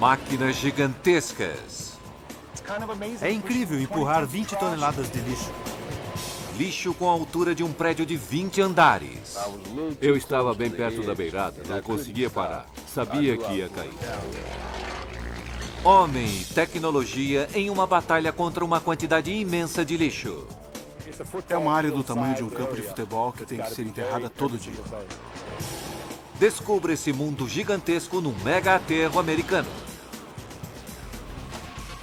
Máquinas gigantescas. É incrível empurrar 20 toneladas de lixo. Lixo com a altura de um prédio de 20 andares. Eu estava bem perto da beirada, não conseguia parar. Sabia que ia cair. Homem e tecnologia em uma batalha contra uma quantidade imensa de lixo. É uma área do tamanho de um campo de futebol que tem que ser enterrada todo dia. Descubra esse mundo gigantesco num mega aterro americano.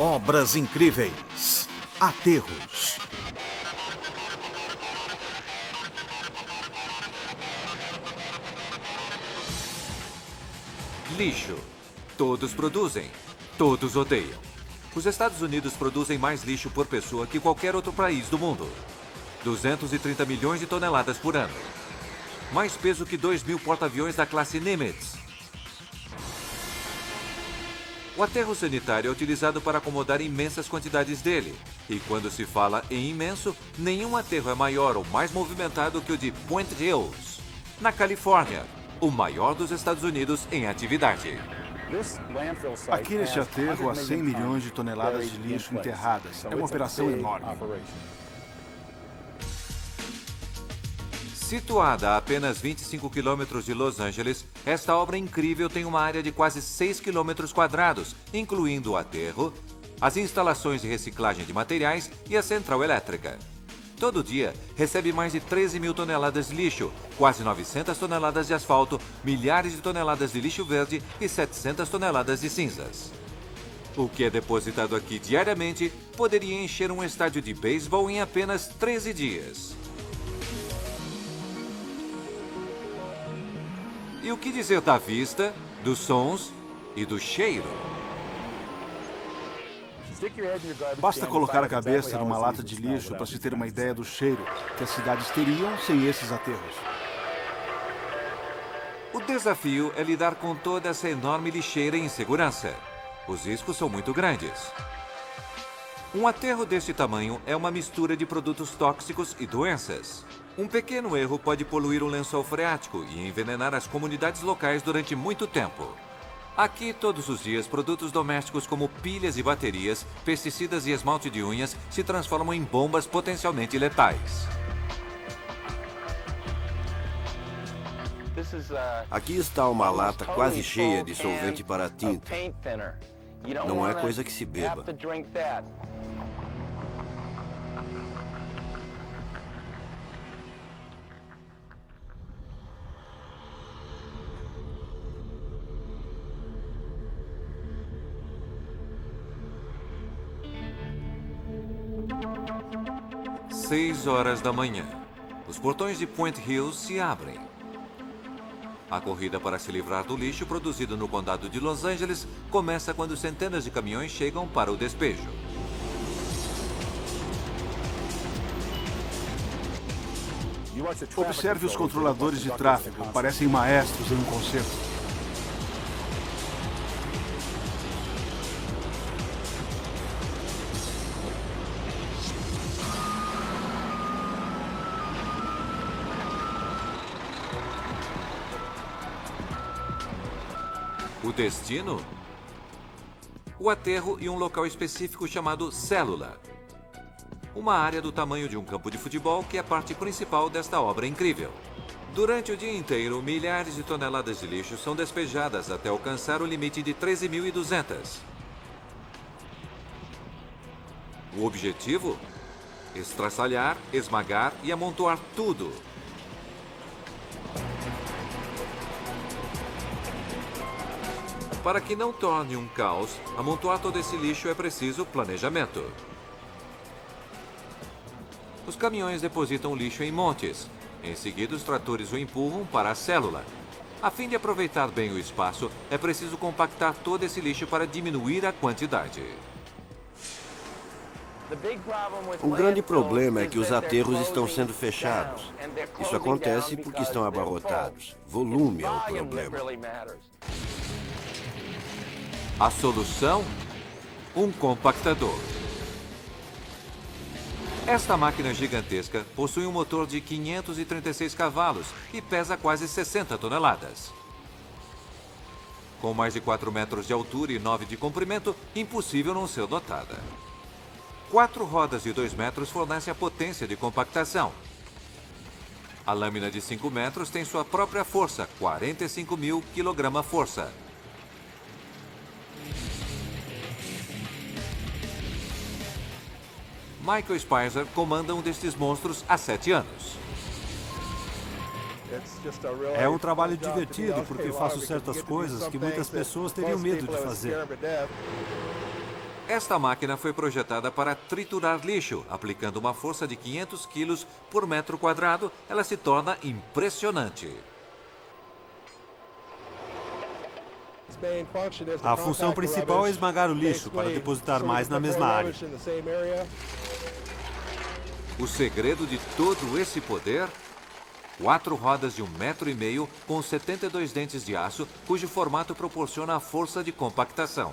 Obras incríveis. Aterros. Lixo. Todos produzem. Todos odeiam. Os Estados Unidos produzem mais lixo por pessoa que qualquer outro país do mundo. 230 milhões de toneladas por ano. Mais peso que 2.000 porta-aviões da classe Nimitz. O aterro sanitário é utilizado para acomodar imensas quantidades dele. E quando se fala em imenso, nenhum aterro é maior ou mais movimentado que o de Point Hills, na Califórnia, o maior dos Estados Unidos em atividade. Aqui neste aterro há 100 milhões de toneladas de lixo enterradas. É uma operação enorme. Situada a apenas 25 quilômetros de Los Angeles, esta obra incrível tem uma área de quase 6 quilômetros quadrados, incluindo o aterro, as instalações de reciclagem de materiais e a central elétrica. Todo dia, recebe mais de 13.000 toneladas de lixo, quase 900 toneladas de asfalto, milhares de toneladas de lixo verde e 700 toneladas de cinzas. O que é depositado aqui diariamente poderia encher um estádio de beisebol em apenas 13 dias. E o que dizer da vista, dos sons e do cheiro? Basta colocar a cabeça numa lata de lixo para se ter uma ideia do cheiro que as cidades teriam sem esses aterros. O desafio é lidar com toda essa enorme lixeira em segurança. Os riscos são muito grandes. Um aterro deste tamanho é uma mistura de produtos tóxicos e doenças. Um pequeno erro pode poluir um lençol freático e envenenar as comunidades locais durante muito tempo. Aqui, todos os dias, produtos domésticos como pilhas e baterias, pesticidas e esmalte de unhas se transformam em bombas potencialmente letais. Aqui está uma lata quase cheia de solvente para tinta. Não é coisa que se beba. Seis horas da manhã. Os portões de Point Hills se abrem. A corrida para se livrar do lixo produzido no condado de Los Angeles começa quando centenas de caminhões chegam para o despejo. Observe os controladores de tráfego. Parecem maestros em um concerto. O destino? O aterro e um local específico chamado Célula. Uma área do tamanho de um campo de futebol que é a parte principal desta obra incrível. Durante o dia inteiro, milhares de toneladas de lixo são despejadas até alcançar o limite de 13.200. O objetivo? Estraçalhar, esmagar e amontoar tudo. Para que não torne um caos, amontoar todo esse lixo é preciso planejamento. Os caminhões depositam o lixo em montes. Em seguida, os tratores o empurram para a célula. A fim de aproveitar bem o espaço, é preciso compactar todo esse lixo para diminuir a quantidade. O grande problema é que os aterros estão sendo fechados. Isso acontece porque estão abarrotados. Volume é o problema. A solução? Um compactador. Esta máquina gigantesca possui um motor de 536 cavalos e pesa quase 60 toneladas. Com mais de 4 metros de altura e 9 de comprimento, impossível não ser notada. 4 rodas de 2 metros fornecem a potência de compactação. A lâmina de 5 metros tem sua própria força, 45.000 kg-força. Michael Spicer comanda um destes monstros há 7 anos. É um trabalho divertido porque faço certas coisas que muitas pessoas teriam medo de fazer. Esta máquina foi projetada para triturar lixo. Aplicando uma força de 500 quilos por metro quadrado, ela se torna impressionante. A função principal é esmagar o lixo para depositar mais na mesma área. O segredo de todo esse poder? 4 rodas de 1,5 metro com 72 dentes de aço, cujo formato proporciona a força de compactação.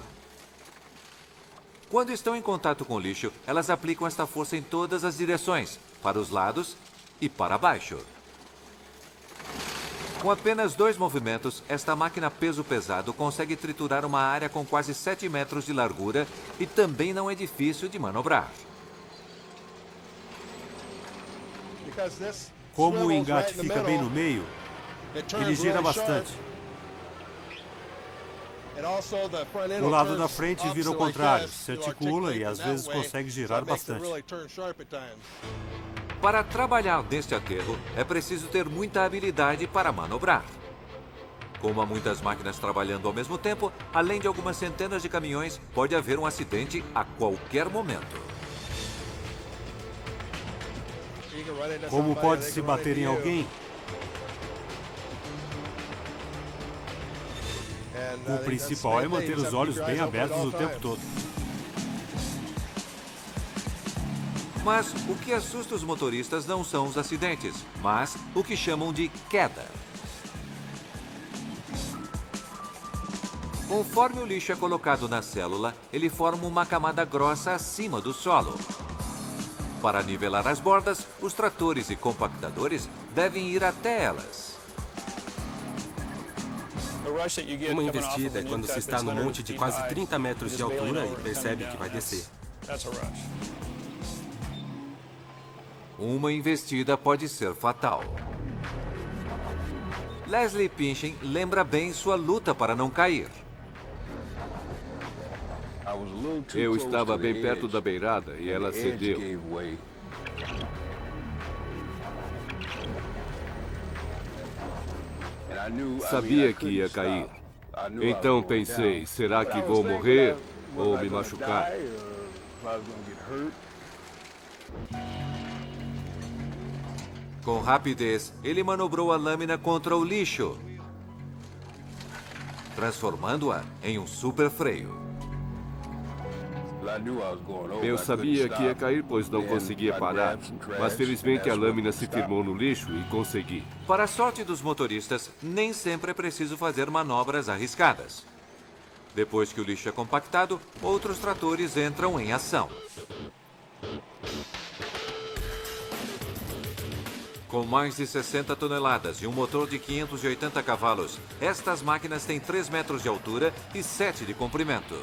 Quando estão em contato com o lixo, elas aplicam esta força em todas as direções, para os lados e para baixo. Com apenas 2 movimentos, esta máquina peso pesado consegue triturar uma área com quase 7 metros de largura e também não é difícil de manobrar. Como o engate fica bem no meio, ele gira bastante. O lado da frente vira ao contrário, se articula e às vezes consegue girar bastante. Para trabalhar neste aterro, é preciso ter muita habilidade para manobrar. Como há muitas máquinas trabalhando ao mesmo tempo, além de algumas centenas de caminhões, pode haver um acidente a qualquer momento. Como pode se bater em alguém? O principal é manter os olhos bem abertos o tempo todo. Mas o que assusta os motoristas não são os acidentes, mas o que chamam de queda. Conforme o lixo é colocado na célula, ele forma uma camada grossa acima do solo. Para nivelar as bordas, os tratores e compactadores devem ir até elas. Uma investida é quando se está no monte de quase 30 metros de altura e percebe que vai descer. Uma investida pode ser fatal. Leslie Pinchin lembra bem sua luta para não cair. Eu estava bem perto da beirada e ela cedeu. Sabia que ia cair. Então pensei, será que vou morrer ou me machucar? Com rapidez, ele manobrou a lâmina contra o lixo, transformando-a em um super freio. Eu sabia que ia cair, pois não conseguia parar. Mas felizmente a lâmina se firmou no lixo e consegui. Para a sorte dos motoristas, nem sempre é preciso fazer manobras arriscadas. Depois que o lixo é compactado, outros tratores entram em ação. Com mais de 60 toneladas e um motor de 580 cavalos, estas máquinas têm 3 metros de altura e 7 de comprimento.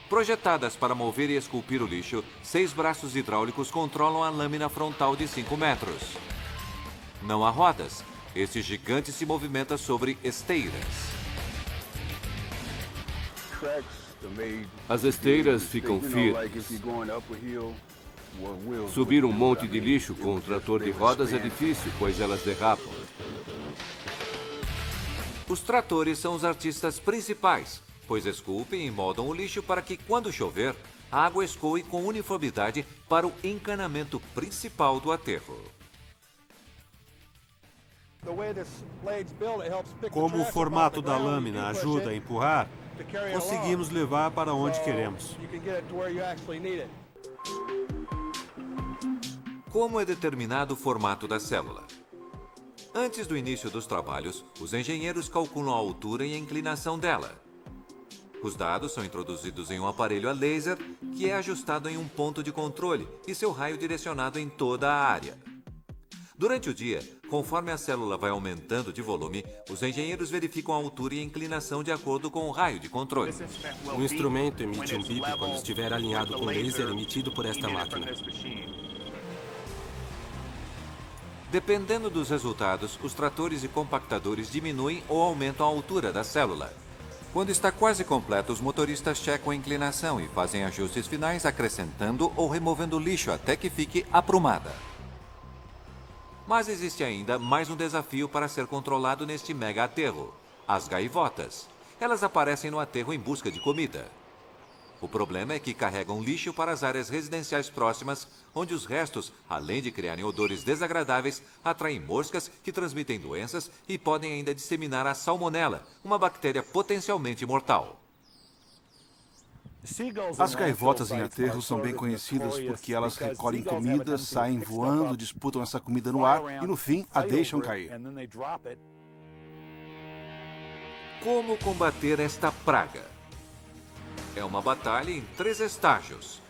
Projetadas para mover e esculpir o lixo, 6 braços hidráulicos controlam a lâmina frontal de 5 metros. Não há rodas. Este gigante se movimenta sobre esteiras. As esteiras ficam firmes. Subir um monte de lixo com um trator de rodas é difícil, pois elas derrapam. Os tratores são os artistas principais, pois esculpem e moldam o lixo para que, quando chover, a água escoe com uniformidade para o encanamento principal do aterro. Como o formato da lâmina ajuda a empurrar, conseguimos levar para onde queremos. Como é determinado o formato da célula? Antes do início dos trabalhos, os engenheiros calculam a altura e a inclinação dela. Os dados são introduzidos em um aparelho a laser que é ajustado em um ponto de controle e seu raio direcionado em toda a área. Durante o dia, conforme a célula vai aumentando de volume, os engenheiros verificam a altura e a inclinação de acordo com o raio de controle. O instrumento emite um bip quando estiver alinhado com o laser emitido por esta máquina. Dependendo dos resultados, os tratores e compactadores diminuem ou aumentam a altura da célula. Quando está quase completo, os motoristas checam a inclinação e fazem ajustes finais, acrescentando ou removendo o lixo até que fique aprumada. Mas existe ainda mais um desafio para ser controlado neste mega aterro: as gaivotas. Elas aparecem no aterro em busca de comida. O problema é que carregam lixo para as áreas residenciais próximas, onde os restos, além de criarem odores desagradáveis, atraem moscas que transmitem doenças e podem ainda disseminar a salmonela, uma bactéria potencialmente mortal. As gaivotas em aterros são bem conhecidas porque elas recolhem comida, saem voando, disputam essa comida no ar e, no fim, a deixam cair. Como combater esta praga? É uma batalha em 3 estágios.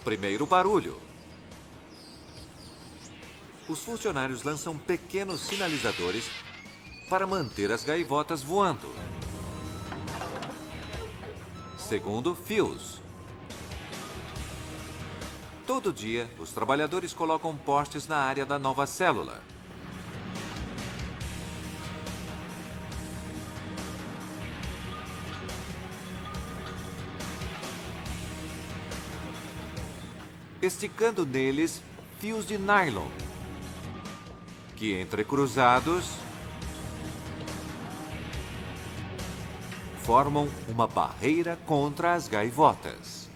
Primeiro, barulho. Os funcionários lançam pequenos sinalizadores para manter as gaivotas voando. Segundo, fios. Todo dia, os trabalhadores colocam postes na área da nova célula. Esticando neles fios de nylon, que entrecruzados formam uma barreira contra as gaivotas.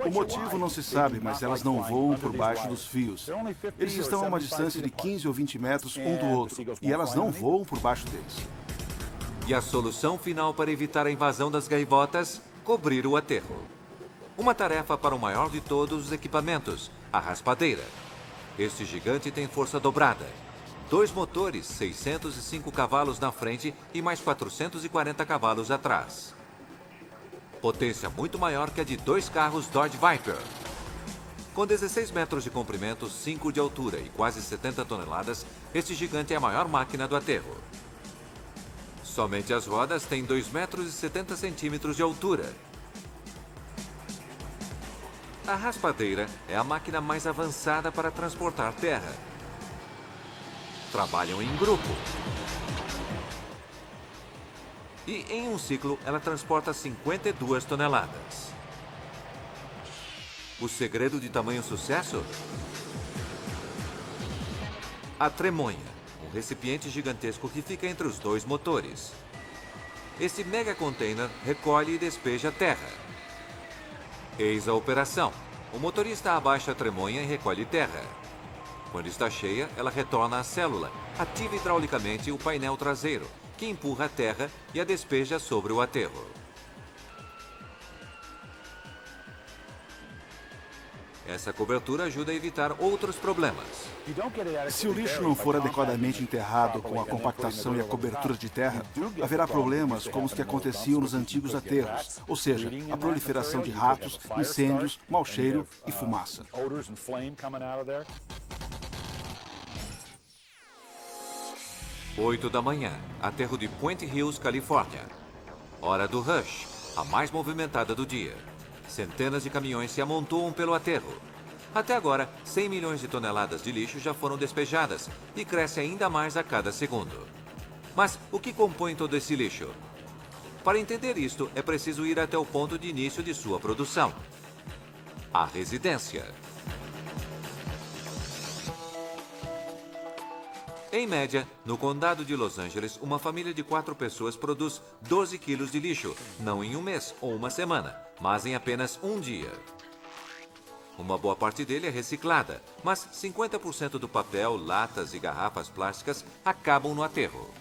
O motivo não se sabe, mas elas não voam por baixo dos fios. Eles estão a uma distância de 15 ou 20 metros um do outro, e elas não voam por baixo deles. E a solução final para evitar a invasão das gaivotas? Cobrir o aterro. Uma tarefa para o maior de todos os equipamentos, a raspadeira. Este gigante tem força dobrada. 2 motores, 605 cavalos na frente e mais 440 cavalos atrás. Potência muito maior que a de 2 carros Dodge Viper. Com 16 metros de comprimento, 5 de altura e quase 70 toneladas, este gigante é a maior máquina do aterro. Somente as rodas têm 2 metros e 70 centímetros de altura. A raspadeira é a máquina mais avançada para transportar terra. Trabalham em grupo. E em um ciclo, ela transporta 52 toneladas. O segredo de tamanho sucesso? A tremonha. Um recipiente gigantesco que fica entre os 2 motores. Esse mega container recolhe e despeja terra. Eis a operação. O motorista abaixa a tremonha e recolhe terra. Quando está cheia, ela retorna à célula, ativa hidraulicamente o painel traseiro, que empurra a terra e a despeja sobre o aterro. Essa cobertura ajuda a evitar outros problemas. Se o lixo não for adequadamente enterrado com a compactação e a cobertura de terra, haverá problemas como os que aconteciam nos antigos aterros, ou seja, a proliferação de ratos, incêndios, mau cheiro e fumaça. 8 da manhã, aterro de Point Hills, Califórnia. Hora do rush, a mais movimentada do dia. Centenas de caminhões se amontoam pelo aterro. Até agora, 100 milhões de toneladas de lixo já foram despejadas e cresce ainda mais a cada segundo. Mas o que compõe todo esse lixo? Para entender isto, é preciso ir até o ponto de início de sua produção: a residência. Em média, no condado de Los Angeles, uma família de 4 pessoas produz 12 quilos de lixo, não em um mês ou uma semana, mas em apenas um dia. Uma boa parte dele é reciclada, mas 50% do papel, latas e garrafas plásticas acabam no aterro.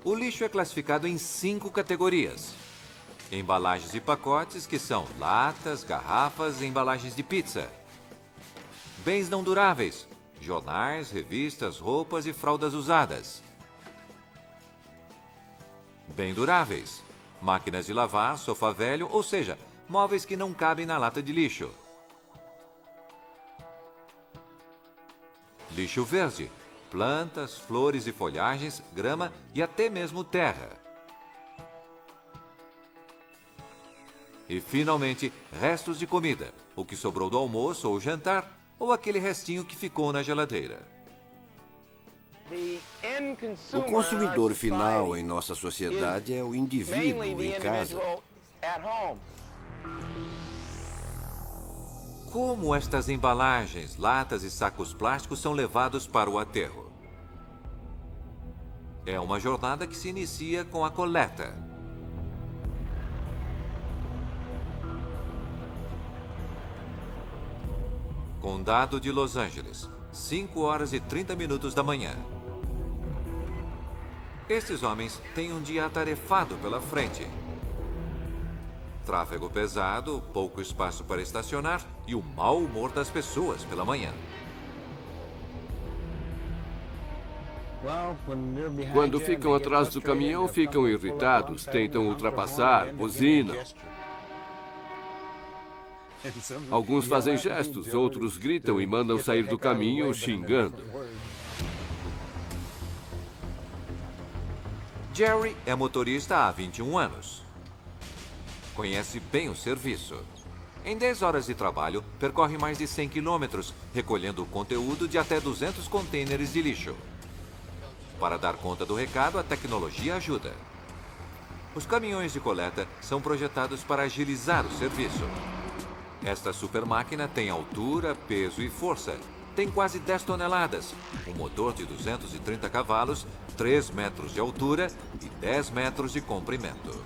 O lixo é classificado em 5 categorias. Embalagens e pacotes, que são latas, garrafas e embalagens de pizza. Bens não duráveis, jornais, revistas, roupas e fraldas usadas. Bem duráveis, máquinas de lavar, sofá velho, ou seja, móveis que não cabem na lata de lixo. lixo verde, plantas, flores e folhagens, grama e até mesmo terra. E, finalmente, restos de comida, o que sobrou do almoço ou jantar, ou aquele restinho que ficou na geladeira. O consumidor final em nossa sociedade é o indivíduo em casa. Como estas embalagens, latas e sacos plásticos são levados para o aterro? É uma jornada que se inicia com a coleta. Condado de Los Angeles, 5 horas e 30 minutos da manhã. Estes homens têm um dia atarefado pela frente. Tráfego pesado, pouco espaço para estacionar e o mau humor das pessoas pela manhã. Quando ficam atrás do caminhão, ficam irritados, tentam ultrapassar, buzinam. Alguns fazem gestos, outros gritam e mandam sair do caminho xingando. Jerry é motorista há 21 anos. Conhece bem o serviço. Em 10 horas de trabalho, percorre mais de 100 quilômetros, recolhendo o conteúdo de até 200 contêineres de lixo. Para dar conta do recado, a tecnologia ajuda. Os caminhões de coleta são projetados para agilizar o serviço. Esta super máquina tem altura, peso e força. Tem quase 10 toneladas, um motor de 230 cavalos, 3 metros de altura e 10 metros de comprimento.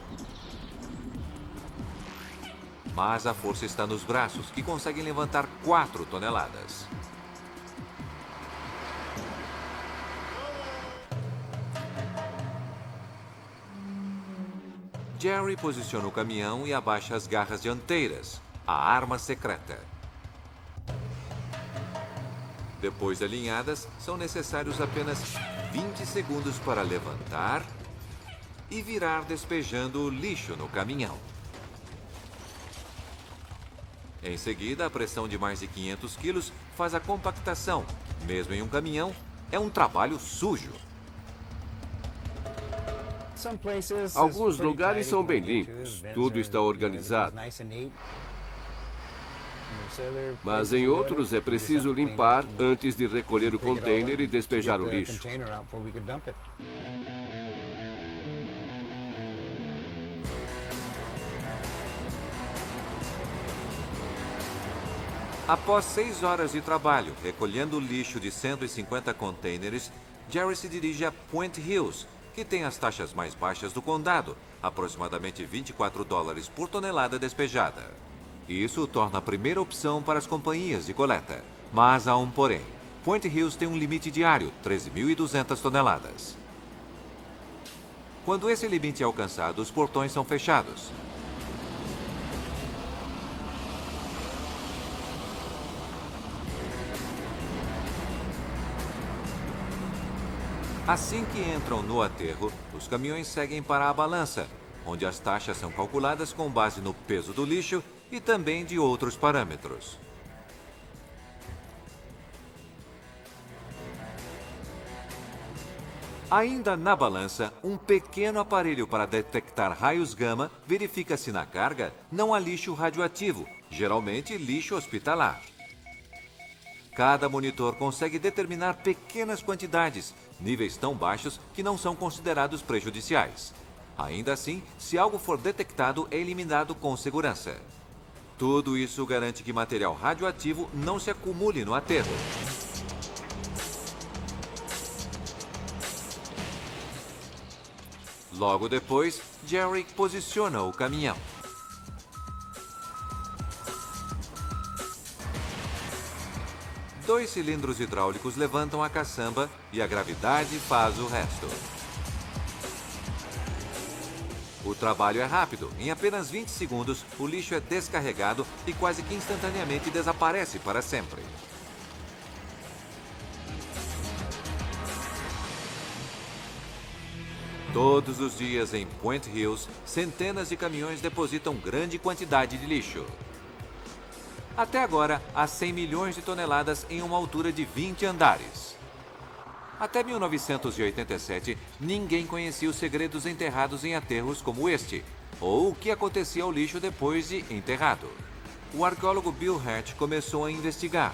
Mas a força está nos braços, que conseguem levantar 4 toneladas. Jerry posiciona o caminhão e abaixa as garras dianteiras, a arma secreta. Depois de alinhadas, são necessários apenas 20 segundos para levantar e virar despejando o lixo no caminhão. Em seguida, a pressão de mais de 500 quilos faz a compactação. Mesmo em um caminhão, é um trabalho sujo. Alguns lugares são bem limpos, tudo está organizado. Mas em outros é preciso limpar antes de recolher o container e despejar o lixo. Após 6 horas de trabalho, recolhendo o lixo de 150 contêineres, Jerry se dirige a Point Hills, que tem as taxas mais baixas do condado, aproximadamente $24 por tonelada despejada. Isso o torna a primeira opção para as companhias de coleta. Mas há um porém. Point Hills tem um limite diário, 13.200 toneladas. Quando esse limite é alcançado, os portões são fechados. Assim que entram no aterro, os caminhões seguem para a balança, onde as taxas são calculadas com base no peso do lixo e também de outros parâmetros. Ainda na balança, um pequeno aparelho para detectar raios gama verifica se na carga não há lixo radioativo, geralmente lixo hospitalar. Cada monitor consegue determinar pequenas quantidades, níveis tão baixos que não são considerados prejudiciais. Ainda assim, se algo for detectado, é eliminado com segurança. Tudo isso garante que material radioativo não se acumule no aterro. Logo depois, Jerry posiciona o caminhão. Dois cilindros hidráulicos levantam a caçamba e a gravidade faz o resto. O trabalho é rápido. Em apenas 20 segundos, o lixo é descarregado e quase que instantaneamente desaparece para sempre. Todos os dias em Point Hills, centenas de caminhões depositam grande quantidade de lixo. Até agora, há 100 milhões de toneladas em uma altura de 20 andares. Até 1987, ninguém conhecia os segredos enterrados em aterros como este, ou o que acontecia ao lixo depois de enterrado. O arqueólogo Bill Hatch começou a investigar.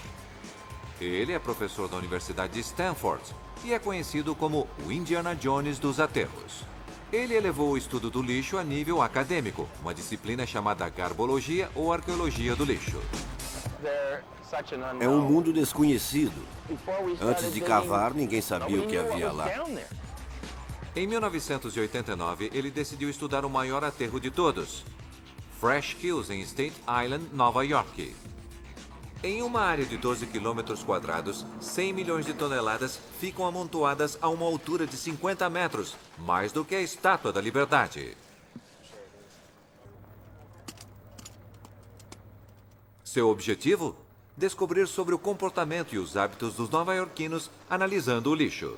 Ele é professor da Universidade de Stanford e é conhecido como o Indiana Jones dos aterros. Ele elevou o estudo do lixo a nível acadêmico, uma disciplina chamada garbologia ou arqueologia do lixo. É um mundo desconhecido. Antes de cavar, ninguém sabia o que havia lá. Em 1989, ele decidiu estudar o maior aterro de todos, Fresh Kills, em Staten Island, Nova York. Em uma área de 12 quilômetros quadrados, 100 milhões de toneladas ficam amontoadas a uma altura de 50 metros, mais do que a Estátua da Liberdade. Seu objetivo? Descobrir sobre o comportamento e os hábitos dos nova-iorquinos analisando o lixo.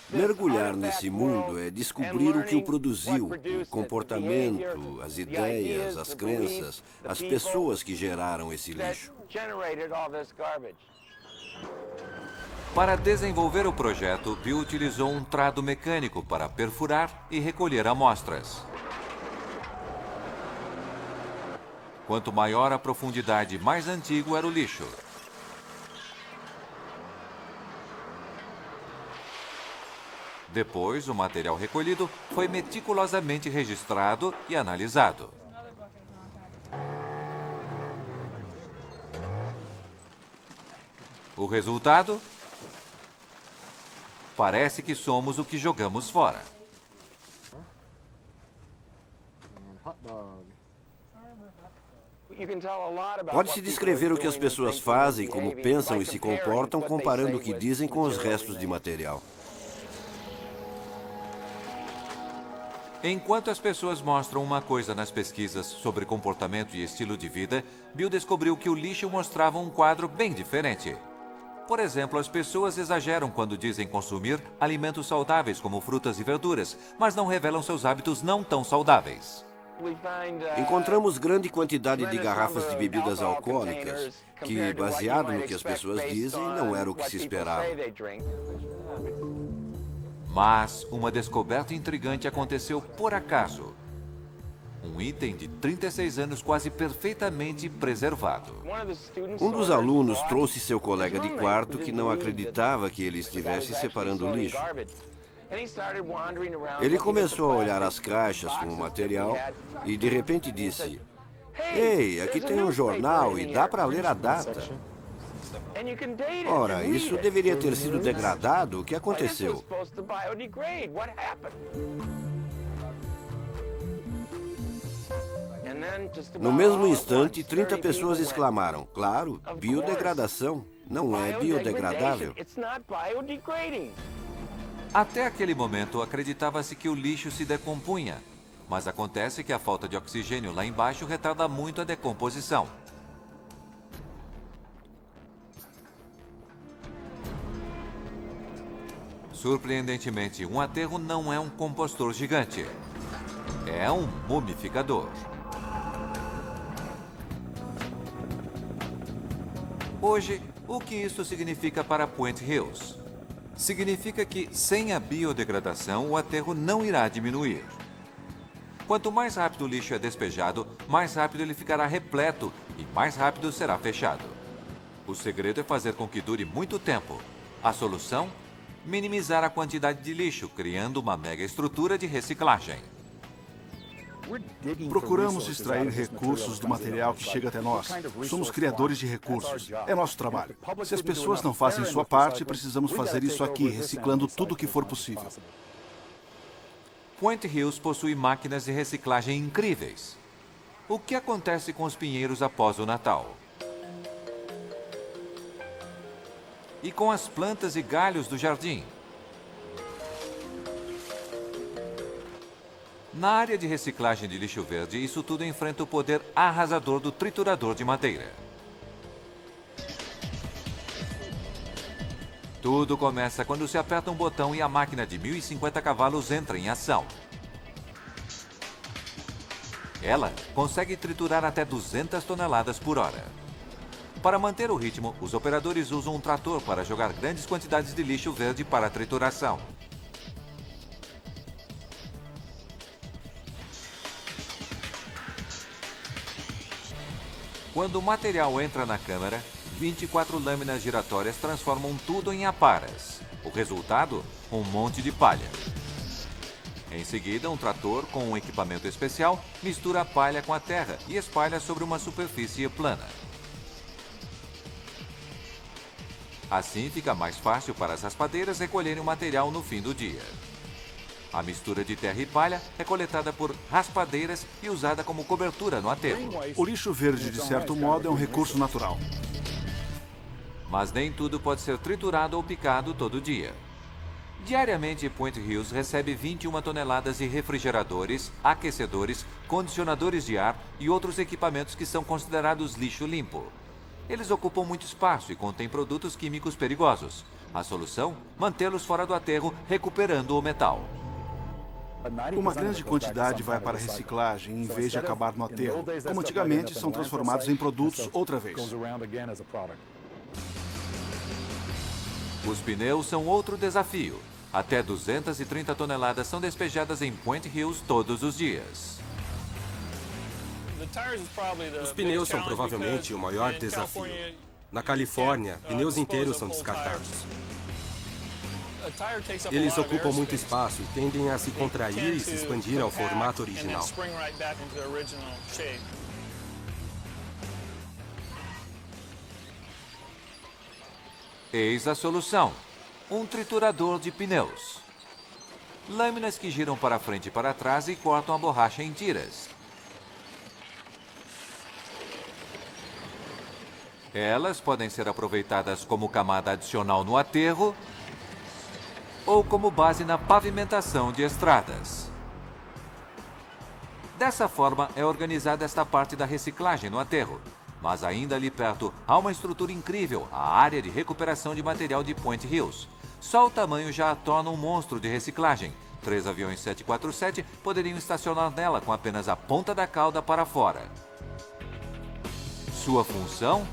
Mergulhar nesse mundo é descobrir o que o produziu, o comportamento, as ideias, as crenças, as pessoas que geraram esse lixo. Para desenvolver o projeto, Bill utilizou um trado mecânico para perfurar e recolher amostras. Quanto maior a profundidade, mais antigo era o lixo. Depois, o material recolhido foi meticulosamente registrado e analisado. O resultado? Parece que somos o que jogamos fora. Pode-se descrever o que as pessoas fazem, como pensam e se comportam, comparando o que dizem com os restos de material. Enquanto as pessoas mostram uma coisa nas pesquisas sobre comportamento e estilo de vida, Bill descobriu que o lixo mostrava um quadro bem diferente. Por exemplo, as pessoas exageram quando dizem consumir alimentos saudáveis como frutas e verduras, mas não revelam seus hábitos não tão saudáveis. Encontramos grande quantidade de garrafas de bebidas alcoólicas, que, baseado no que as pessoas dizem, não era o que se esperava. Mas uma descoberta intrigante aconteceu por acaso. Um item de 36 anos quase perfeitamente preservado. Um dos alunos trouxe seu colega de quarto que não acreditava que ele estivesse separando o lixo. Ele começou a olhar as caixas com o material e de repente disse: "Ei, aqui tem um jornal e dá para ler a data." Ora, isso deveria ter sido degradado. O que aconteceu? No mesmo instante, 30 pessoas exclamaram: "Claro, biodegradação. Não é biodegradável." Até aquele momento, acreditava-se que o lixo se decompunha. Mas acontece que a falta de oxigênio lá embaixo retarda muito a decomposição. Surpreendentemente, um aterro não é um compostor gigante. É um mumificador. Hoje, o que isso significa para Point Hills? Significa que, sem a biodegradação, o aterro não irá diminuir. Quanto mais rápido o lixo é despejado, mais rápido ele ficará repleto e mais rápido será fechado. O segredo é fazer com que dure muito tempo. A solução? Minimizar a quantidade de lixo, criando uma mega estrutura de reciclagem. Procuramos extrair recursos do material que chega até nós. Somos criadores de recursos. É nosso trabalho. Se as pessoas não fazem sua parte, precisamos fazer isso aqui, reciclando tudo o que for possível. Point Hills possui máquinas de reciclagem incríveis. O que acontece com os pinheiros após o Natal? E com as plantas e galhos do jardim? Na área de reciclagem de lixo verde, isso tudo enfrenta o poder arrasador do triturador de madeira. Tudo começa quando se aperta um botão e a máquina de 1.050 cavalos entra em ação. Ela consegue triturar até 200 toneladas por hora. Para manter o ritmo, os operadores usam um trator para jogar grandes quantidades de lixo verde para a trituração. Quando o material entra na câmara, 24 lâminas giratórias transformam tudo em aparas. O resultado? Um monte de palha. Em seguida, um trator com um equipamento especial mistura a palha com a terra e espalha sobre uma superfície plana. Assim fica mais fácil para as raspadeiras recolherem o material no fim do dia. A mistura de terra e palha é coletada por raspadeiras e usada como cobertura no aterro. O lixo verde, de certo modo, é um recurso natural. Mas nem tudo pode ser triturado ou picado todo dia. Diariamente, Point Hills recebe 21 toneladas de refrigeradores, aquecedores, condicionadores de ar e outros equipamentos que são considerados lixo limpo. Eles ocupam muito espaço e contêm produtos químicos perigosos. A solução? Mantê-los fora do aterro, recuperando o metal. Uma grande quantidade vai para a reciclagem em vez de acabar no aterro, como antigamente são transformados em produtos outra vez. Os pneus são outro desafio. Até 230 toneladas são despejadas em Point Hills todos os dias. Os pneus são provavelmente o maior desafio. Na Califórnia, pneus inteiros são descartados. Eles ocupam muito espaço e tendem a se contrair e se expandir ao formato original. Eis a solução: um triturador de pneus. Lâminas que giram para frente e para trás e cortam a borracha em tiras. Elas podem ser aproveitadas como camada adicional no aterro ou como base na pavimentação de estradas. Dessa forma é organizada esta parte da reciclagem no aterro. Mas ainda ali perto há uma estrutura incrível, a área de recuperação de material de Point Hills. Só o tamanho já a torna um monstro de reciclagem. 3 aviões 747 poderiam estacionar nela com apenas a ponta da cauda para fora. Sua função?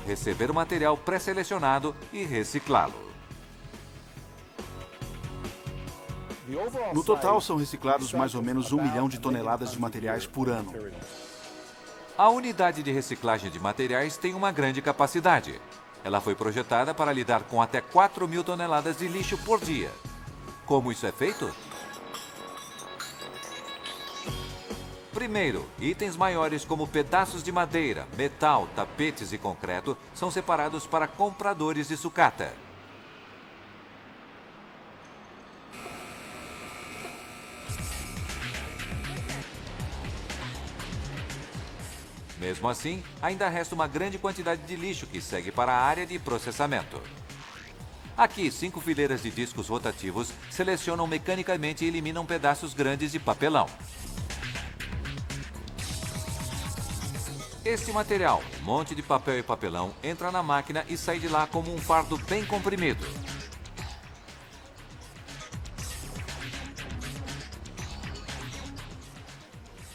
Receber o material pré-selecionado e reciclá-lo. No total, são reciclados mais ou menos 1 milhão de toneladas de materiais por ano. A unidade de reciclagem de materiais tem uma grande capacidade. Ela foi projetada para lidar com até 4.000 toneladas de lixo por dia. Como isso é feito? Primeiro, itens maiores como pedaços de madeira, metal, tapetes e concreto são separados para compradores de sucata. Mesmo assim, ainda resta uma grande quantidade de lixo que segue para a área de processamento. Aqui, 5 fileiras de discos rotativos selecionam mecanicamente e eliminam pedaços grandes de papelão. Este material, um monte de papel e papelão, entra na máquina e sai de lá como um fardo bem comprimido.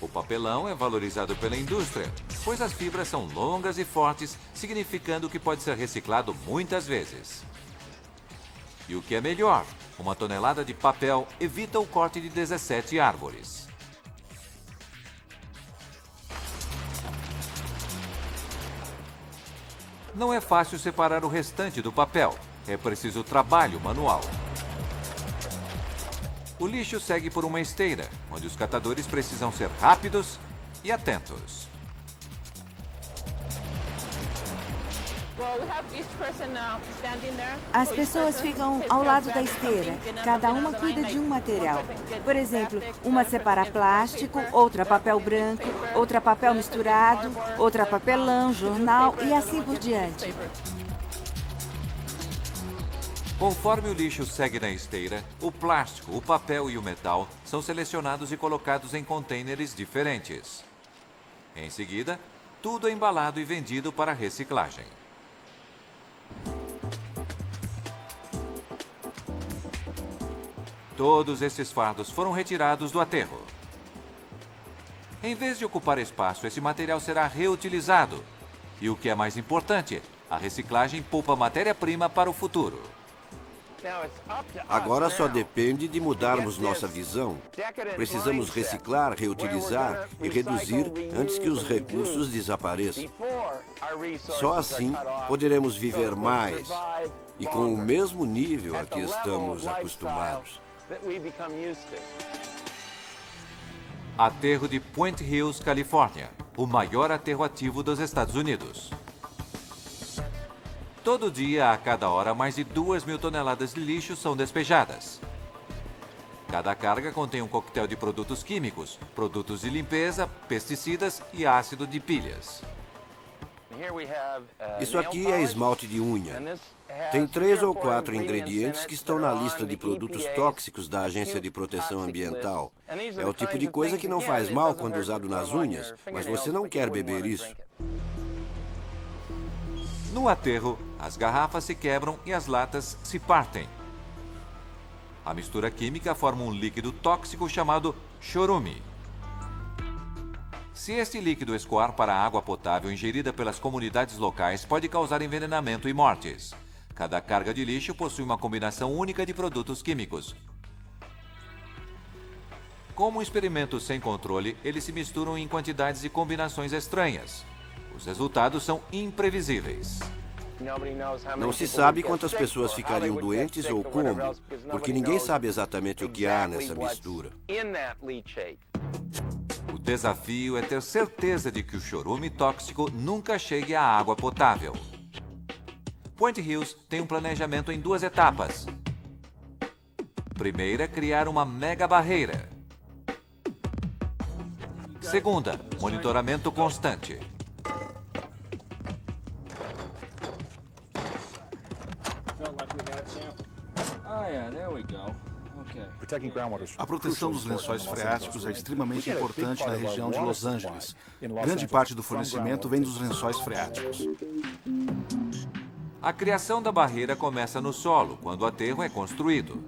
O papelão é valorizado pela indústria, pois as fibras são longas e fortes, significando que pode ser reciclado muitas vezes. E o que é melhor, 1 tonelada de papel evita o corte de 17 árvores. Não é fácil separar o restante do papel, é preciso trabalho manual. O lixo segue por uma esteira, onde os catadores precisam ser rápidos e atentos. As pessoas ficam ao lado da esteira. Cada uma cuida de um material. Por exemplo, uma separa plástico, outra papel branco, outra papel misturado, outra papelão, jornal e assim por diante. Conforme o lixo segue na esteira, o plástico, o papel e o metal são selecionados e colocados em contêineres diferentes. Em seguida, tudo é embalado e vendido para reciclagem. Todos esses fardos foram retirados do aterro. Em vez de ocupar espaço, esse material será reutilizado. E o que é mais importante, a reciclagem poupa matéria-prima para o futuro. Agora só depende de mudarmos nossa visão. Precisamos reciclar, reutilizar e reduzir antes que os recursos desapareçam. Só assim poderemos viver mais e com o mesmo nível a que estamos acostumados. Aterro de Point Hills, Califórnia, o maior aterro ativo dos Estados Unidos. Todo dia, a cada hora, mais de 2.000 toneladas de lixo são despejadas. Cada carga contém um coquetel de produtos químicos, produtos de limpeza, pesticidas e ácido de pilhas. Isso aqui é esmalte de unha. Tem 3 ou 4 ingredientes que estão na lista de produtos tóxicos da Agência de Proteção Ambiental. É o tipo de coisa que não faz mal quando usado nas unhas, mas você não quer beber isso. No aterro, as garrafas se quebram e as latas se partem. A mistura química forma um líquido tóxico chamado chorume. Se este líquido escoar para a água potável ingerida pelas comunidades locais, pode causar envenenamento e mortes. Cada carga de lixo possui uma combinação única de produtos químicos. Como um experimento sem controle, eles se misturam em quantidades e combinações estranhas. Os resultados são imprevisíveis. Não se sabe quantas pessoas ficariam doentes ou como, porque ninguém sabe exatamente o que há nessa mistura. O desafio é ter certeza de que o chorume tóxico nunca chegue à água potável. Point Hills tem um planejamento em 2 etapas. Primeira, criar uma mega barreira. Segunda, monitoramento constante. A proteção dos lençóis freáticos é extremamente importante na região de Los Angeles. Grande parte do fornecimento vem dos lençóis freáticos. A criação da barreira começa no solo, quando o aterro é construído.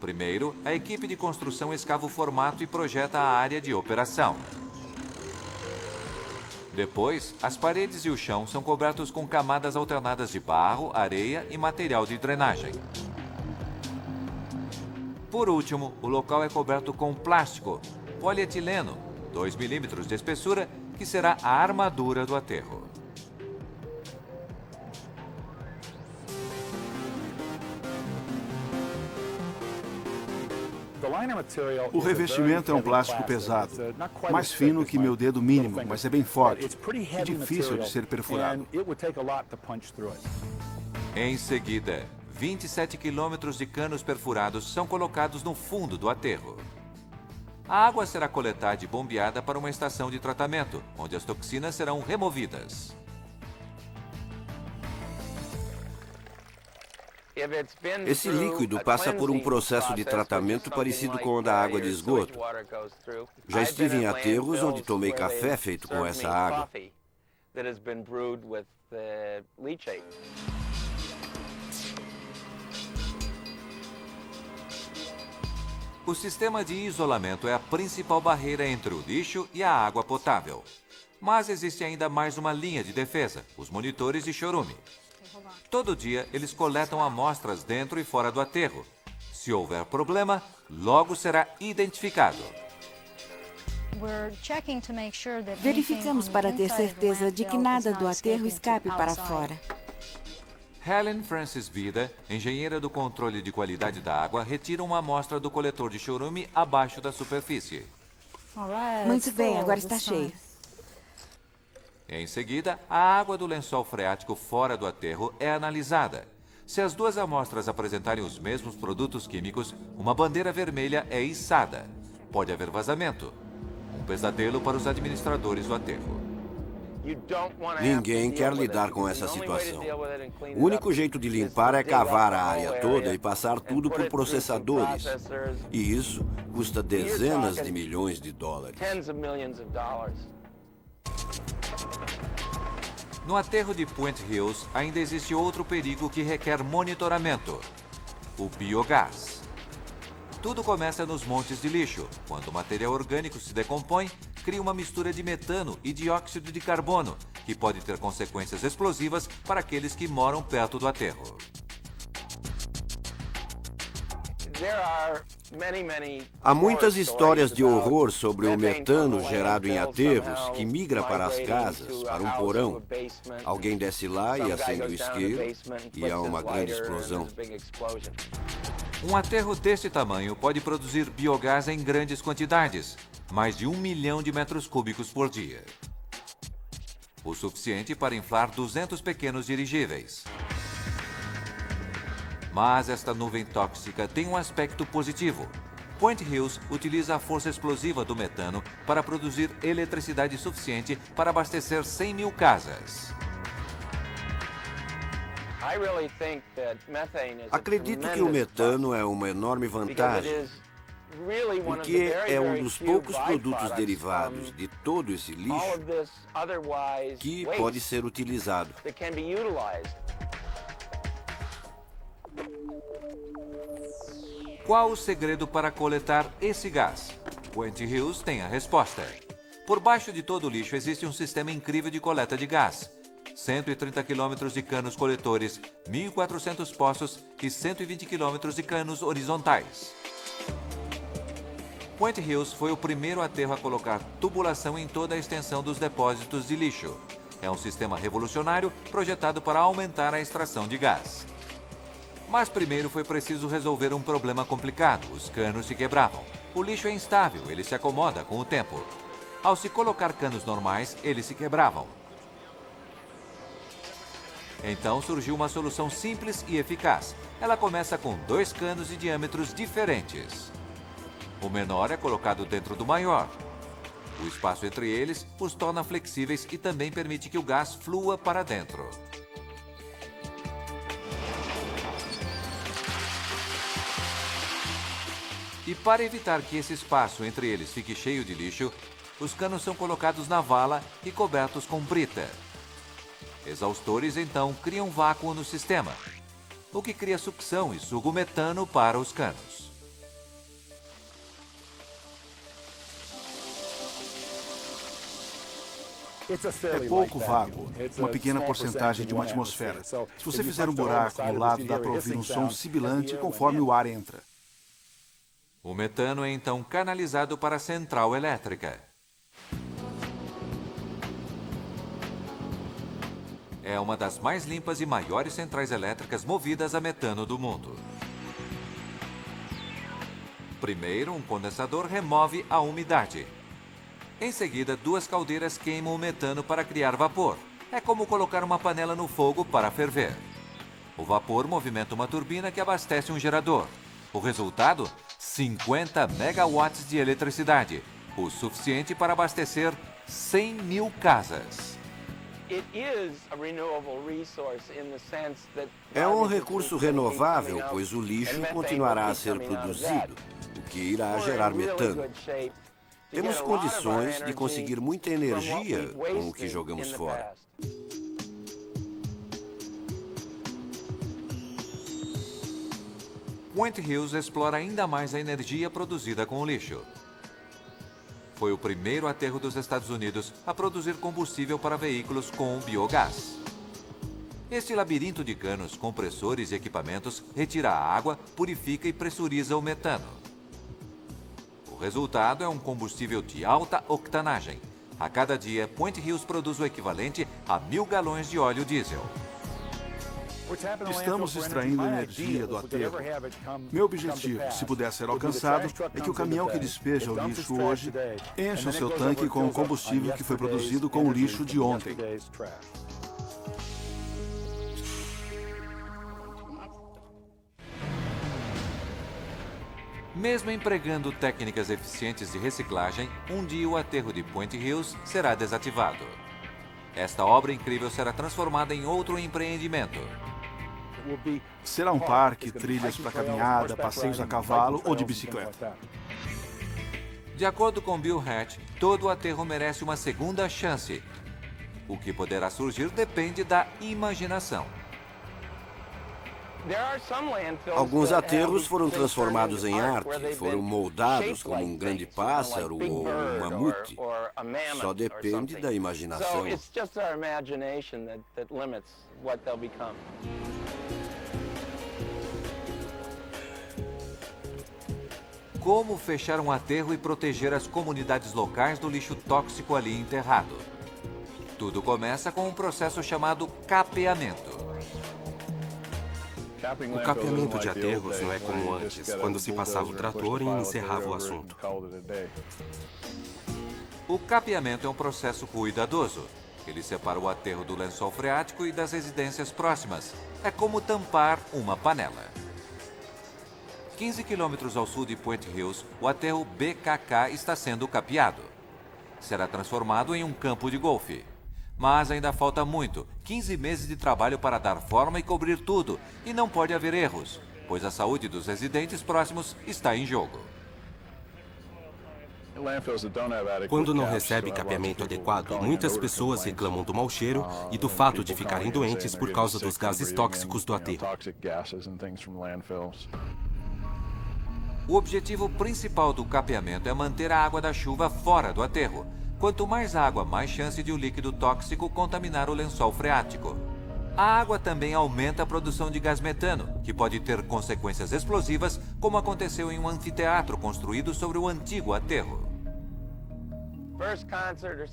Primeiro, a equipe de construção escava o formato e projeta a área de operação. Depois, as paredes e o chão são cobertos com camadas alternadas de barro, areia e material de drenagem. Por último, o local é coberto com plástico, polietileno, 2 milímetros de espessura, que será a armadura do aterro. O revestimento é um plástico pesado, mais fino que meu dedo mínimo, mas é bem forte e difícil de ser perfurado. Em seguida, 27 quilômetros de canos perfurados são colocados no fundo do aterro. A água será coletada e bombeada para uma estação de tratamento, onde as toxinas serão removidas. Esse líquido passa por um processo de tratamento parecido com o da água de esgoto. Já estive em aterros onde tomei café feito com essa água. O sistema de isolamento é a principal barreira entre o lixo e a água potável. Mas existe ainda mais uma linha de defesa, os monitores de chorume. Todo dia, eles coletam amostras dentro e fora do aterro. Se houver problema, logo será identificado. Verificamos para ter certeza de que nada do aterro escape para fora. Helen Francis Vida, engenheira do controle de qualidade da água, retira uma amostra do coletor de chorume abaixo da superfície. Muito bem, agora está cheio. Em seguida, a água do lençol freático fora do aterro é analisada. Se as 2 amostras apresentarem os mesmos produtos químicos, uma bandeira vermelha é içada. Pode haver vazamento. Um pesadelo para os administradores do aterro. Ninguém quer lidar com essa situação. O único jeito de limpar é cavar a área toda e passar tudo por processadores. E isso custa dezenas de milhões de dólares. No aterro de Point Hills, ainda existe outro perigo que requer monitoramento: o biogás. Tudo começa nos montes de lixo. Quando o material orgânico se decompõe, cria uma mistura de metano e dióxido de carbono, que pode ter consequências explosivas para aqueles que moram perto do aterro. Há muitas histórias de horror sobre o metano gerado em aterros que migra para as casas, para um porão. Alguém desce lá e acende o isqueiro e há uma grande explosão. Um aterro deste tamanho pode produzir biogás em grandes quantidades, mais de 1 milhão de metros cúbicos por dia. O suficiente para inflar 200 pequenos dirigíveis. Mas esta nuvem tóxica tem um aspecto positivo. Point Hills utiliza a força explosiva do metano para produzir eletricidade suficiente para abastecer 100 mil casas. Acredito que o metano é uma enorme vantagem, porque é um dos poucos produtos derivados de todo esse lixo que pode ser utilizado. Qual o segredo para coletar esse gás? Point Hills tem a resposta. Por baixo de todo o lixo existe um sistema incrível de coleta de gás. 130 quilômetros de canos coletores, 1.400 poços e 120 quilômetros de canos horizontais. Point Hills foi o primeiro aterro a colocar tubulação em toda a extensão dos depósitos de lixo. É um sistema revolucionário projetado para aumentar a extração de gás. Mas primeiro foi preciso resolver um problema complicado. Os canos se quebravam. O lixo é instável, ele se acomoda com o tempo. Ao se colocar canos normais, eles se quebravam. Então surgiu uma solução simples e eficaz. Ela começa com 2 canos de diâmetros diferentes. O menor é colocado dentro do maior. O espaço entre eles os torna flexíveis e também permite que o gás flua para dentro. E para evitar que esse espaço entre eles fique cheio de lixo, os canos são colocados na vala e cobertos com brita. Exaustores, então, criam vácuo no sistema, o que cria sucção e suga o metano para os canos. É pouco vago, uma pequena porcentagem de uma atmosfera. Se você fizer um buraco no lado, dá para ouvir um som sibilante conforme o ar entra. O metano é então canalizado para a central elétrica. É uma das mais limpas e maiores centrais elétricas movidas a metano do mundo. Primeiro, um condensador remove a umidade. Em seguida, 2 caldeiras queimam o metano para criar vapor. É como colocar uma panela no fogo para ferver. O vapor movimenta uma turbina que abastece um gerador. O resultado? 50 megawatts de eletricidade, o suficiente para abastecer 100 mil casas. É um recurso renovável, pois o lixo continuará a ser produzido, o que irá gerar metano. Temos condições de conseguir muita energia com o que jogamos fora. Point Hills explora ainda mais a energia produzida com o lixo. Foi o primeiro aterro dos Estados Unidos a produzir combustível para veículos com biogás. Este labirinto de canos, compressores e equipamentos retira a água, purifica e pressuriza o metano. O resultado é um combustível de alta octanagem. A cada dia, Point Hills produz o equivalente a 1.000 galões de óleo diesel. Estamos extraindo energia do aterro. Meu objetivo, se puder ser alcançado, é que o caminhão que despeja o lixo hoje encha o seu tanque com o combustível que foi produzido com o lixo de ontem. Mesmo empregando técnicas eficientes de reciclagem, um dia o aterro de Point Hills será desativado. Esta obra incrível será transformada em outro empreendimento. Será um parque, trilhas para caminhada, passeios a cavalo ou de bicicleta. De acordo com Bill Hatch, todo aterro merece uma segunda chance. O que poderá surgir depende da imaginação. Alguns aterros foram transformados em arte, foram moldados como um grande pássaro ou um mamute. Só depende da imaginação. Como fechar um aterro e proteger as comunidades locais do lixo tóxico ali enterrado? Tudo começa com um processo chamado capeamento. O capeamento de aterros não é como antes, quando se passava o trator e encerrava o assunto. O capeamento é um processo cuidadoso. Ele separa o aterro do lençol freático e das residências próximas. É como tampar uma panela. 15 quilômetros ao sul de Point Hills, o aterro BKK está sendo capeado. Será transformado em um campo de golfe. Mas ainda falta muito, 15 meses de trabalho para dar forma e cobrir tudo. E não pode haver erros, pois a saúde dos residentes próximos está em jogo. Quando não recebe capeamento adequado, muitas pessoas reclamam do mau cheiro e do fato de ficarem doentes por causa dos gases tóxicos do aterro. O objetivo principal do capeamento é manter a água da chuva fora do aterro. Quanto mais água, mais chance de um líquido tóxico contaminar o lençol freático. A água também aumenta a produção de gás metano, que pode ter consequências explosivas, como aconteceu em um anfiteatro construído sobre o antigo aterro.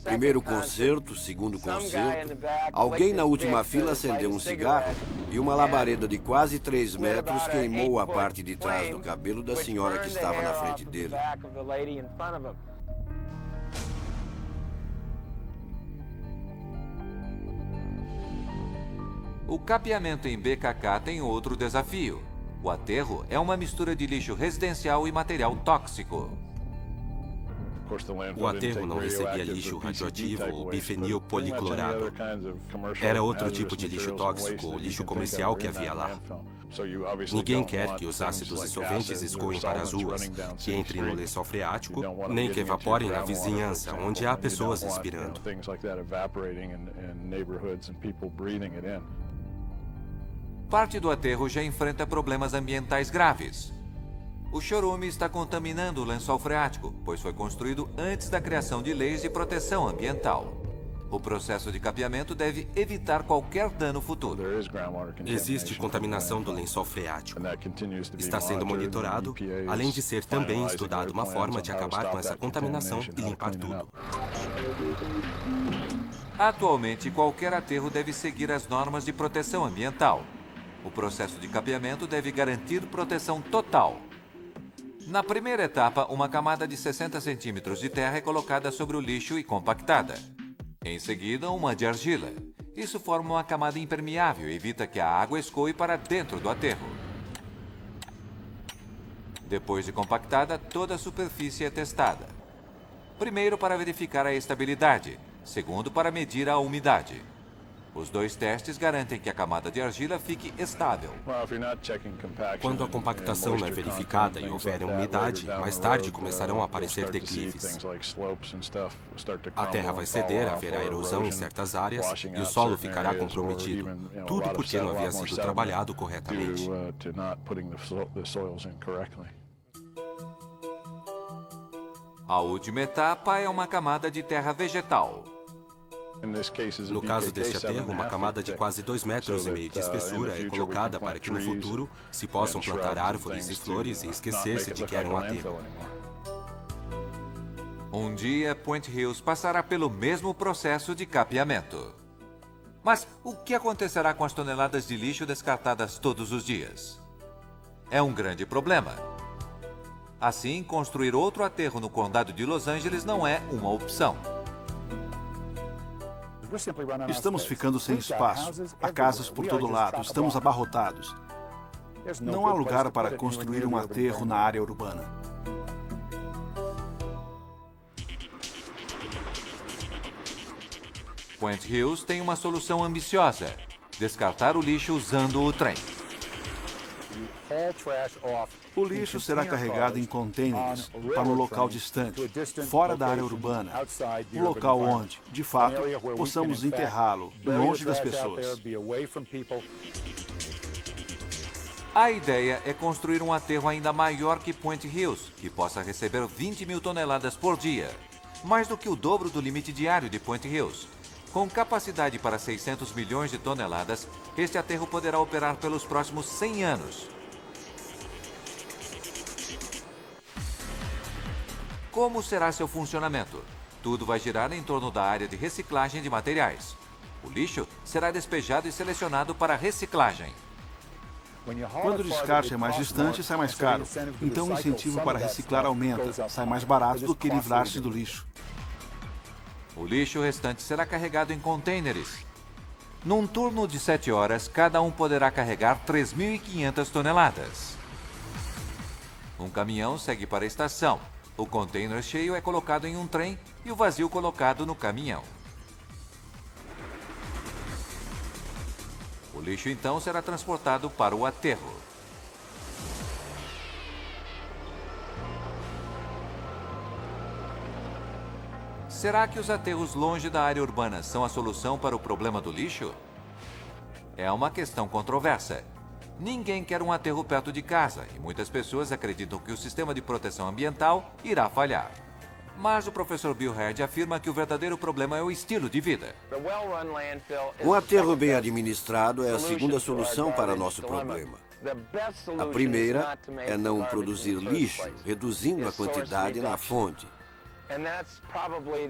Primeiro concerto, segundo concerto, alguém na última fila acendeu um cigarro e uma labareda de quase 3 metros queimou a parte de trás do cabelo da senhora que estava na frente dele. O capeamento em BKK tem outro desafio. O aterro é uma mistura de lixo residencial e material tóxico. O aterro não recebia lixo radioativo ou bifenil policlorado. Era outro tipo de lixo tóxico ou lixo comercial que havia lá. Ninguém quer que os ácidos dissolventes escoem para as ruas, que entrem no lençol freático, nem que evaporem na vizinhança, onde há pessoas respirando. Parte do aterro já enfrenta problemas ambientais graves. O chorume está contaminando o lençol freático, pois foi construído antes da criação de leis de proteção ambiental. O processo de capeamento deve evitar qualquer dano futuro. Existe contaminação do lençol freático. Está sendo monitorado, além de ser também estudado uma forma de acabar com essa contaminação e limpar tudo. Atualmente, qualquer aterro deve seguir as normas de proteção ambiental. O processo de capeamento deve garantir proteção total. Na primeira etapa, uma camada de 60 centímetros de terra é colocada sobre o lixo e compactada. Em seguida, uma de argila. Isso forma uma camada impermeável e evita que a água escoe para dentro do aterro. Depois de compactada, toda a superfície é testada. Primeiro, para verificar a estabilidade. Segundo, para medir a umidade. Os dois testes garantem que a camada de argila fique estável. Quando a compactação não é verificada e houver umidade, mais tarde começarão a aparecer declives. A terra vai ceder, haverá erosão em certas áreas e o solo ficará comprometido. Tudo porque não havia sido trabalhado corretamente. A última etapa é uma camada de terra vegetal. No caso deste aterro, uma camada de quase 2,5 metros de espessura é colocada para que no futuro se possam plantar árvores e flores e esquecer-se de que era um aterro. Um dia, Point Hills passará pelo mesmo processo de capeamento. Mas o que acontecerá com as toneladas de lixo descartadas todos os dias? É um grande problema. Assim, construir outro aterro no condado de Los Angeles não é uma opção. Estamos ficando sem espaço. Há casas por todo lado. Estamos abarrotados. Não há lugar para construir um aterro na área urbana. Point Hills tem uma solução ambiciosa: descartar o lixo usando o trem. O lixo será carregado em contêineres para um local distante, fora da área urbana, um local onde, de fato, possamos enterrá-lo longe das pessoas. A ideia é construir um aterro ainda maior que Point Hills, que possa receber 20 mil toneladas por dia, mais do que o dobro do limite diário de Point Hills. Com capacidade para 600 milhões de toneladas, este aterro poderá operar pelos próximos 100 anos. Como será seu funcionamento? Tudo vai girar em torno da área de reciclagem de materiais. O lixo será despejado e selecionado para reciclagem. Quando o descarte é mais distante, sai mais caro. Então o incentivo para reciclar aumenta. Sai mais barato do que livrar-se do lixo. O lixo restante será carregado em contêineres. Num turno de 7 horas, cada um poderá carregar 3.500 toneladas. Um caminhão segue para a estação. O contêiner cheio é colocado em um trem e o vazio colocado no caminhão. O lixo então será transportado para o aterro. Será que os aterros longe da área urbana são a solução para o problema do lixo? É uma questão controversa. Ninguém quer um aterro perto de casa e muitas pessoas acreditam que o sistema de proteção ambiental irá falhar. Mas o professor Bill Head afirma que o verdadeiro problema é o estilo de vida. Um aterro bem administrado é a segunda solução para nosso problema. A primeira é não produzir lixo, reduzindo a quantidade na fonte.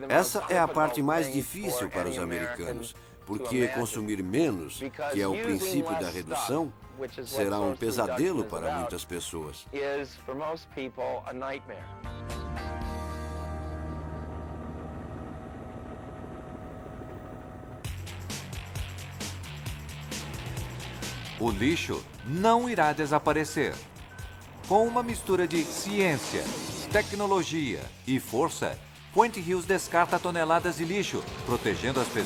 Essa é a parte mais difícil para os americanos, porque consumir menos, que é o princípio da redução, será um pesadelo para muitas pessoas. O lixo não irá desaparecer. Com uma mistura de ciência, tecnologia e força, Point Hills descarta toneladas de lixo, protegendo as pessoas